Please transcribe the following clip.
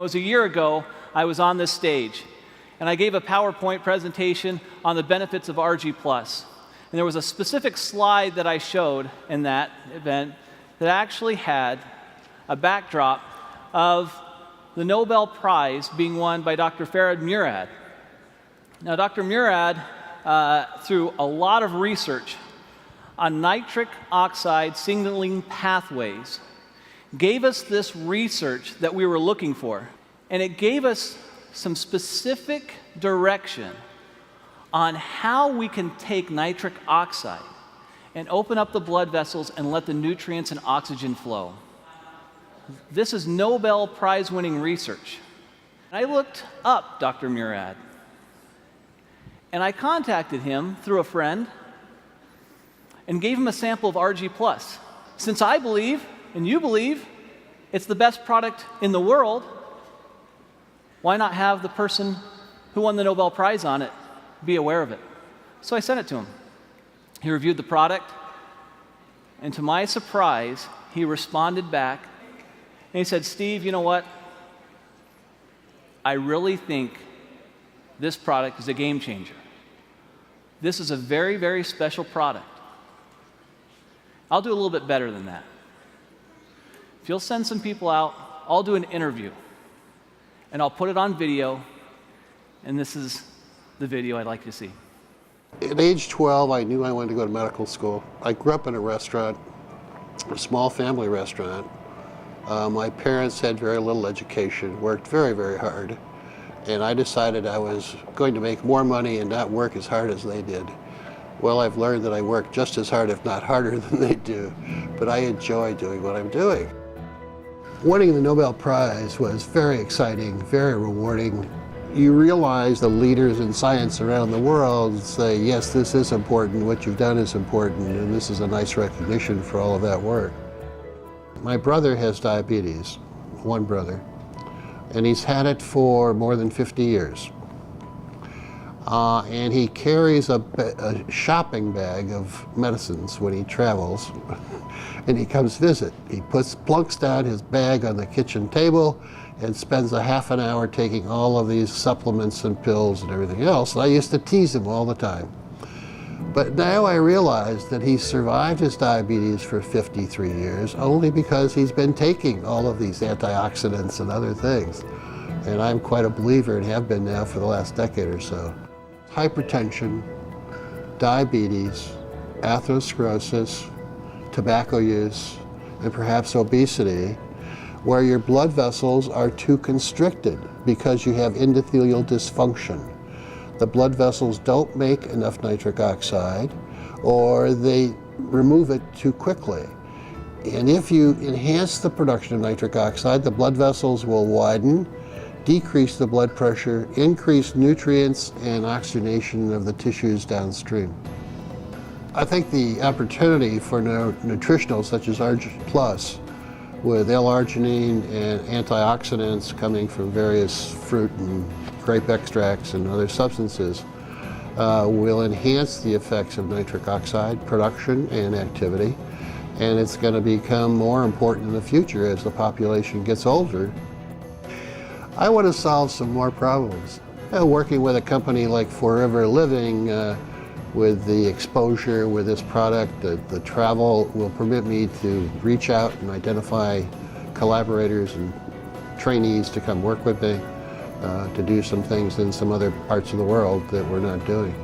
It was a year ago, I was on this stage, and I gave a PowerPoint presentation on the benefits of RG+. And there was a specific slide that I showed in that event that actually had a backdrop of the Nobel Prize being won by Dr. DrMurad. Now, Dr. Murad, through a lot of research on nitric oxide signaling pathways, gave us this research that we were looking for. And it gave us some specific direction on how we can take nitric oxide and open up the blood vessels and let the nutrients and oxygen flow. This is Nobel Prize-winning research. I looked up Dr. Murad, and I contacted him through a friend and gave him a sample of RG+. Since I believe, and you believe, it's the best product in the world, why not have the person who won the Nobel Prize on it be aware of it? So I sent it to him. He reviewed the product, and to my surprise, he responded back, and he said, "Steve, you know what? I really think this product is a game changer. This is a very, very special product. I'll do a little bit better than that. If you'll send some people out, I'll do an interview, and I'll put it on video, and this is the video I'd like you to see." At age 12, I knew I wanted to go to medical school. I grew up in a restaurant, a small family restaurant. My parents had very little education, worked very, very hard, and I decided I was going to make more money and not work as hard as they did. Well, I've learned that I work just as hard, if not harder, than they do, but I enjoy doing what I'm doing. Winning the Nobel Prize was very exciting, very rewarding. You realize the leaders in science around the world say, yes, this is important, what you've done is important, and this is a nice recognition for all of that work. My brother has diabetes, one brother, and he's had it for more than 50 years. And he carries a shopping bag of medicines when he travels, and he comes visit. He plunks down his bag on the kitchen table and spends a half an hour taking all of these supplements and pills and everything else. And I used to tease him all the time. But now I realize that he survived his diabetes for 53 years only because he's been taking all of these antioxidants and other things. And I'm quite a believer and have been now for the last decade or so. Hypertension, diabetes, atherosclerosis, tobacco use, and perhaps obesity, where your blood vessels are too constricted because you have endothelial dysfunction. The blood vessels don't make enough nitric oxide, or they remove it too quickly. And if you enhance the production of nitric oxide, the blood vessels will widen, decrease the blood pressure, increase nutrients and oxygenation of the tissues downstream. I think the opportunity for nutritionals such as RG+, with L-arginine and antioxidants coming from various fruit and grape extracts and other substances, will enhance the effects of nitric oxide production and activity, and it's going to become more important in the future as the population gets older. I want to solve some more problems. Working with a company like Forever Living, with the exposure with this product, the travel will permit me to reach out and identify collaborators and trainees to come work with me, to do some things in some other parts of the world that we're not doing.